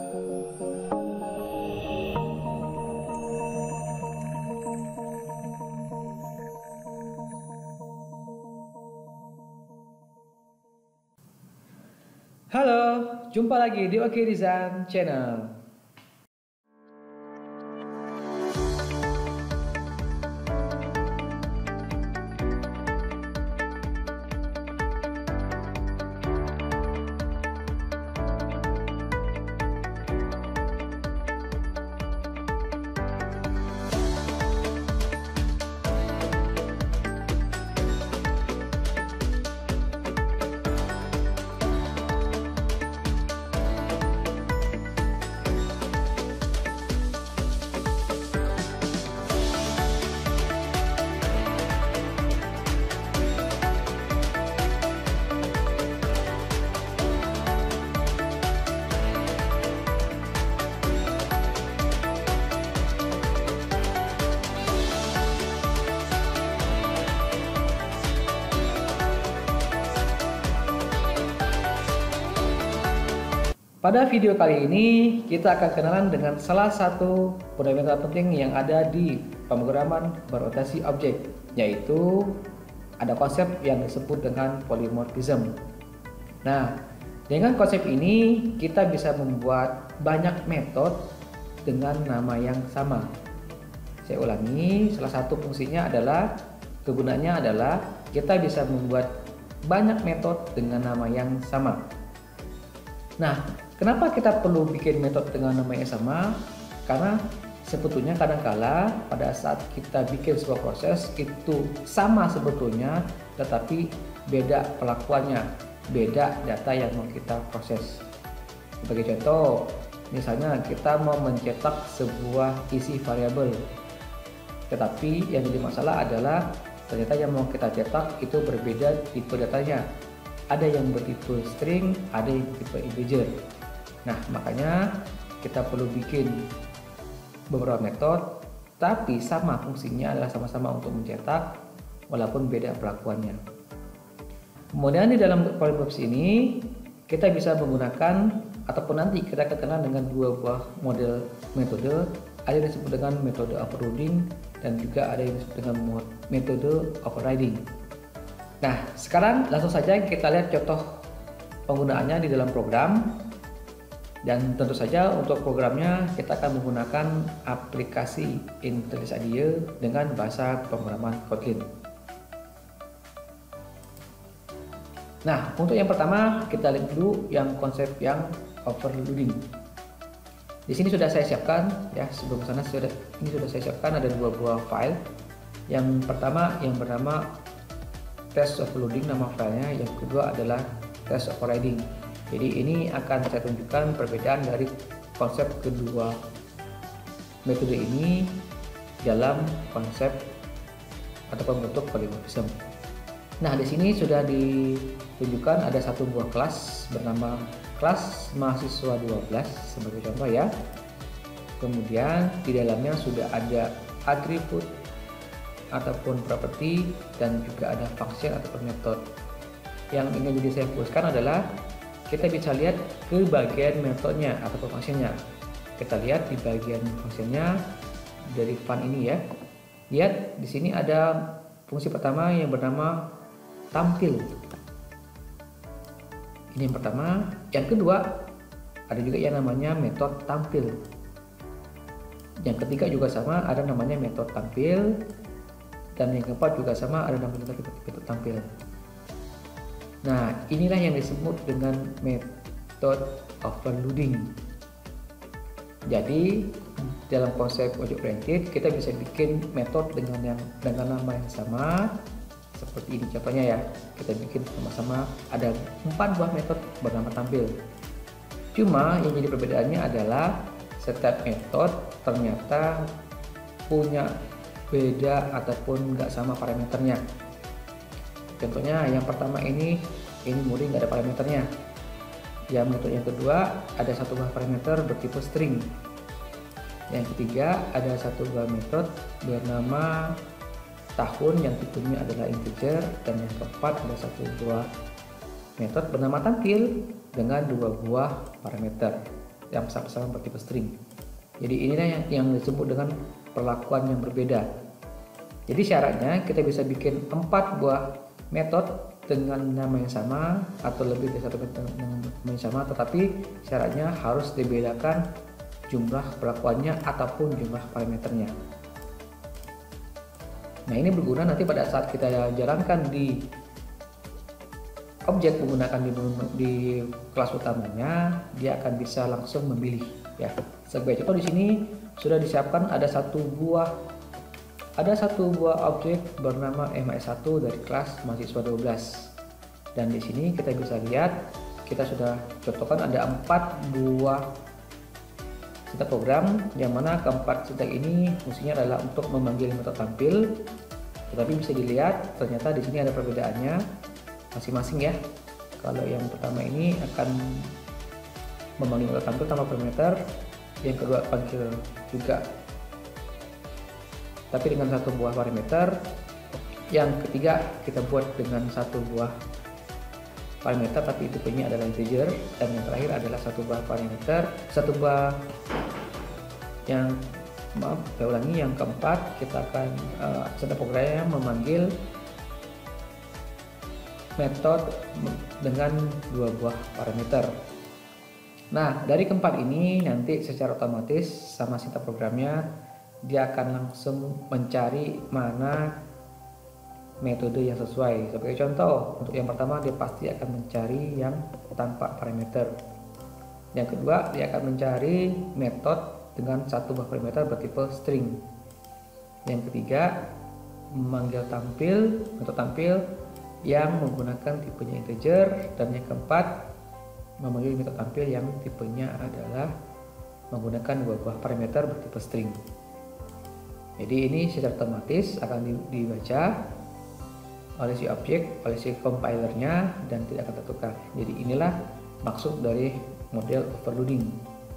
Halo, jumpa lagi di Oke Design Channel. Pada video kali ini kita akan kenalan dengan salah satu fundamental penting yang ada di pemrograman berorientasi objek, yaitu ada konsep yang disebut dengan polymorphism. Nah, dengan konsep ini kita bisa membuat banyak metode dengan nama yang sama. Saya ulangi, salah satu fungsinya adalah, kegunaannya adalah kita bisa membuat banyak metode dengan nama yang sama. Nah, kenapa kita perlu bikin metode dengan nama yang sama? Karena sebetulnya kadangkala pada saat kita bikin sebuah proses itu sama sebetulnya, tetapi beda pelakuannya, beda data yang mau kita proses. Sebagai contoh, misalnya kita mau mencetak sebuah isi variabel, tetapi yang jadi masalah adalah ternyata yang mau kita cetak itu berbeda tipe datanya. Ada yang bertipe string, ada yang bertipe integer. Nah, makanya kita perlu bikin beberapa metode, tapi sama fungsinya adalah sama-sama untuk mencetak, walaupun beda pelakuannya. Kemudian di dalam polymorphism ini kita bisa menggunakan, ataupun nanti kita kenalan dengan dua buah model metode. Ada yang disebut dengan metode overloading dan juga ada yang disebut dengan metode overriding. Nah, sekarang langsung saja kita lihat contoh penggunaannya di dalam program. Dan tentu saja untuk programnya kita akan menggunakan aplikasi Intellis IDEA dengan bahasa pemrograman Kotlin. Nah, untuk yang pertama kita lihat dulu yang konsep yang overloading. Di sini sudah saya siapkan ya, sebelum sana ini sudah saya siapkan ada dua buah file. Yang pertama yang bernama test overloading nama filenya, yang kedua adalah test overriding. Jadi ini akan saya tunjukkan perbedaan dari konsep kedua metode ini dalam konsep ataupun bentuk polymorphism. Nah, di sini sudah ditunjukkan ada satu buah kelas bernama kelas mahasiswa 12 sebagai contoh ya. Kemudian di dalamnya sudah ada atribut ataupun properti dan juga ada function ataupun metode. Yang ingin jadi saya fokuskan adalah kita bisa lihat ke bagian metodenya ataupun functionnya. Kita lihat di bagian functionnya dari fun ini ya. Lihat di sini ada fungsi pertama yang bernama tampil. Ini yang pertama. Yang kedua ada juga yang namanya metode tampil. Yang ketiga juga sama, ada namanya metode tampil. Dan yang keempat juga sama, ada namanya metode tampil. Nah, inilah yang disebut dengan metode overloading. Jadi dalam konsep object oriented kita bisa bikin metode dengan nama yang sama seperti ini contohnya ya. Kita bikin sama-sama ada 4 buah metode bernama tampil. Cuma yang jadi perbedaannya adalah setiap metode ternyata punya beda ataupun nggak sama parameternya. Contohnya yang pertama ini murni nggak ada parameternya. Yang metode yang kedua ada satu buah parameter bertipe string. Yang ketiga ada satu buah metode bernama tahun yang tipenya adalah integer, dan yang keempat ada satu buah metode bernama tampil dengan 2 buah parameter. yang sama-sama bertipe string. Jadi inilah yang disebut dengan perlakuan yang berbeda. Jadi syaratnya kita bisa bikin 4 buah metode dengan nama yang sama atau lebih dari satu metode dengan nama yang sama, tetapi syaratnya harus dibedakan jumlah perlakuannya ataupun jumlah parameternya. Nah, ini berguna nanti pada saat kita jalankan di objek menggunakan di kelas utamanya, dia akan bisa langsung memilih ya. Sebagai contoh di sini sudah disiapkan ada satu buah objek bernama MAS1 dari kelas mahasiswa 12. Dan di sini kita bisa lihat kita sudah contohkan ada 4 buah sintak program, yang mana keempat sintak ini fungsinya adalah untuk memanggil metode tampil. Tetapi bisa dilihat ternyata di sini ada perbedaannya masing-masing ya. Kalau yang pertama ini akan memanggil metode tampil tanpa parameter, yang kedua panggil juga tapi dengan satu buah parameter, yang ketiga kita buat dengan satu buah parameter tapi tipenya adalah integer, dan yang terakhir adalah satu buah parameter, yang keempat kita akan sintak programnya memanggil metode dengan 2 buah parameter. Nah, dari keempat ini nanti secara otomatis sama sintak programnya dia akan langsung mencari mana metode yang sesuai. Sebagai contoh, untuk yang pertama dia pasti akan mencari yang tanpa parameter. Yang kedua, dia akan mencari metode dengan satu buah parameter bertipe string. Yang ketiga, memanggil metode tampil yang menggunakan tipenya integer, dan yang keempat, memanggil metode tampil yang tipenya adalah menggunakan 2 buah parameter bertipe string. Jadi ini secara otomatis akan dibaca oleh si objek, oleh si compilernya, dan tidak akan tertukar. Jadi inilah maksud dari model overloading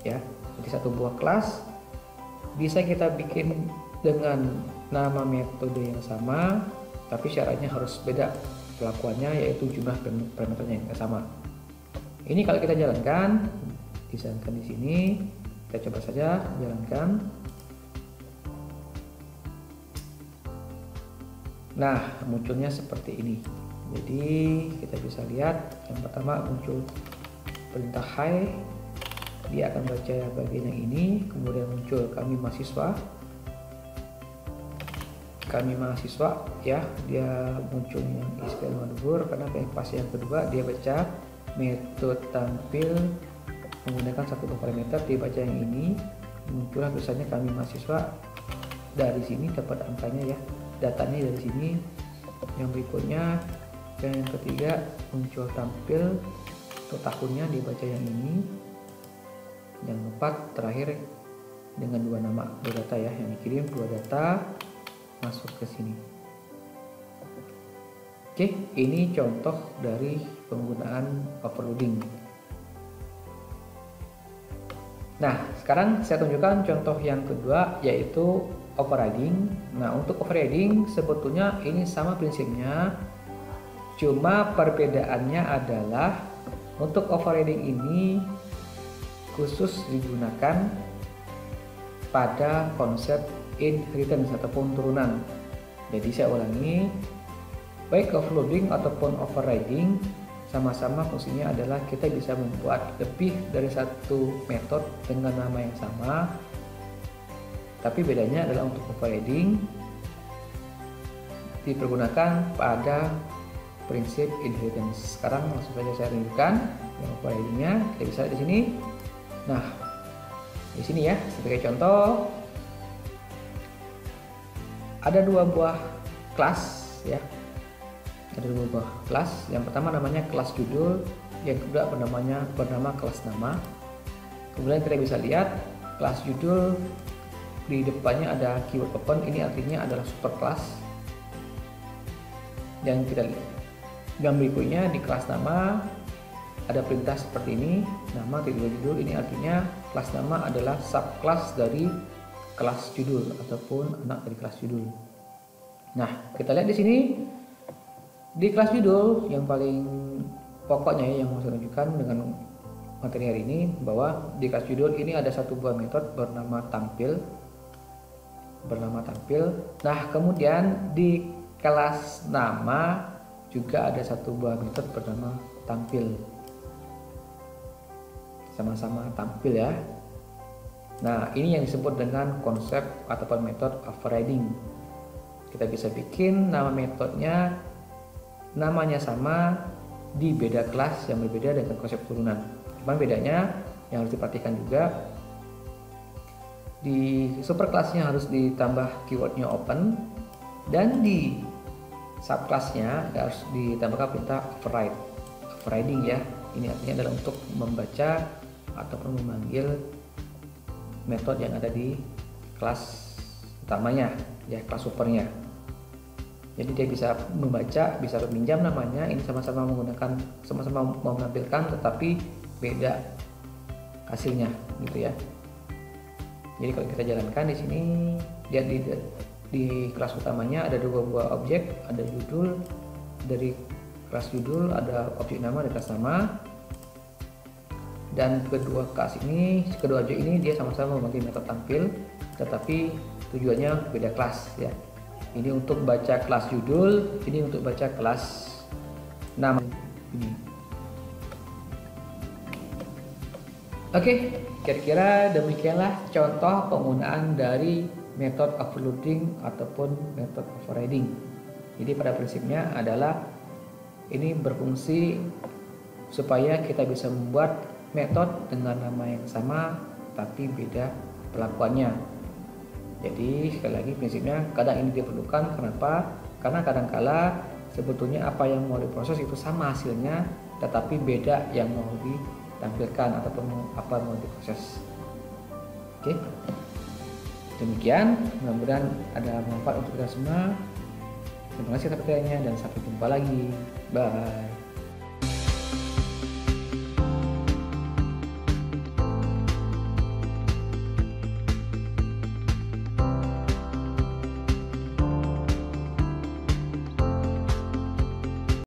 ya. Jadi satu buah kelas bisa kita bikin dengan nama metode yang sama, tapi syaratnya harus beda perlakuannya, yaitu jumlah parameternya yang sama. Ini kalau kita jalankan, disarankan di sini, kita coba saja jalankan. Nah, munculnya seperti ini. Jadi kita bisa lihat yang pertama muncul perintah hi, dia akan baca bagian yang ini, kemudian muncul kami mahasiswa ya, dia muncul yang SQL Madhur karena pas yang kedua dia baca metode tampil menggunakan satu parameter, dia baca yang ini, muncullah tulisannya kami mahasiswa. Dari sini dapat angkanya ya, datanya dari sini. Yang berikutnya dan yang ketiga muncul tampil untuk tahunnya, dibaca yang ini. Yang keempat terakhir dengan 2 nama, 2 data ya, yang dikirim 2 data masuk ke sini. Oke, ini contoh dari penggunaan overloading. Nah, sekarang saya tunjukkan contoh yang kedua, yaitu overriding. Nah, untuk overriding sebetulnya ini sama prinsipnya, cuma perbedaannya adalah untuk overriding ini khusus digunakan pada konsep inheritance ataupun turunan. Jadi saya ulangi, baik overloading ataupun overriding sama-sama fungsinya adalah kita bisa membuat lebih dari satu metode dengan nama yang sama, tapi bedanya adalah untuk overriding dipergunakan pada prinsip inheritance. Sekarang langsung saja saya tunjukkan yang overridingnya. Kita bisa lihat di sini. Nah, di sini ya, sebagai contoh ada 2 buah kelas ya. Ada 2 buah kelas. Yang pertama namanya kelas judul, yang kedua bernama kelas nama. Kemudian kita bisa lihat kelas judul di depannya ada keyword open, ini artinya adalah superclass. Dan kita lihat yang berikutnya di kelas nama ada perintah seperti ini, nama titik judul, ini artinya kelas nama adalah subclass dari kelas judul ataupun anak dari kelas judul. Nah, kita lihat di sini di kelas judul yang paling pokoknya yang mau saya tunjukkan dengan materi hari ini bahwa di kelas judul ini ada satu buah metode bernama tampil. Nah, kemudian di kelas nama juga ada satu buah metode bernama tampil. Sama-sama tampil ya. Nah, ini yang disebut dengan konsep ataupun metode overriding. Kita bisa bikin nama metodenya namanya sama di beda kelas yang berbeda dengan konsep turunan. Cuman bedanya yang harus diperhatikan juga, di superclassnya harus ditambah keywordnya open, dan di subclassnya harus ditambahkan perintah overriding ya. Ini artinya adalah untuk membaca ataupun memanggil metode yang ada di kelas utamanya ya, kelas supernya. Jadi dia bisa membaca, bisa meminjam namanya. Ini sama-sama mau menampilkan tetapi beda hasilnya gitu ya. Jadi kalau kita jalankan di sini, lihat di kelas utamanya ada dua buah objek, ada judul, dari kelas judul ada objek nama dari kelas nama, dan kedua objek ini dia sama-sama memakai metode tampil tetapi tujuannya beda kelas ya. Ini untuk baca kelas judul, ini untuk baca kelas nama ini. Oke, kira-kira demikianlah contoh penggunaan dari metode overloading ataupun metode overriding. Jadi pada prinsipnya adalah ini berfungsi supaya kita bisa membuat metode dengan nama yang sama tapi beda perlakuannya. Jadi sekali lagi prinsipnya kadang ini diperlukan. Kenapa? Karena kadangkala sebetulnya apa yang mau diproses itu sama hasilnya tetapi beda yang mau ditampilkan ataupun apa yang mau diproses. Oke, demikian, mudah-mudahan ada manfaat untuk kita semua. Terima kasih atas perhatiannya dan sampai jumpa lagi. Bye.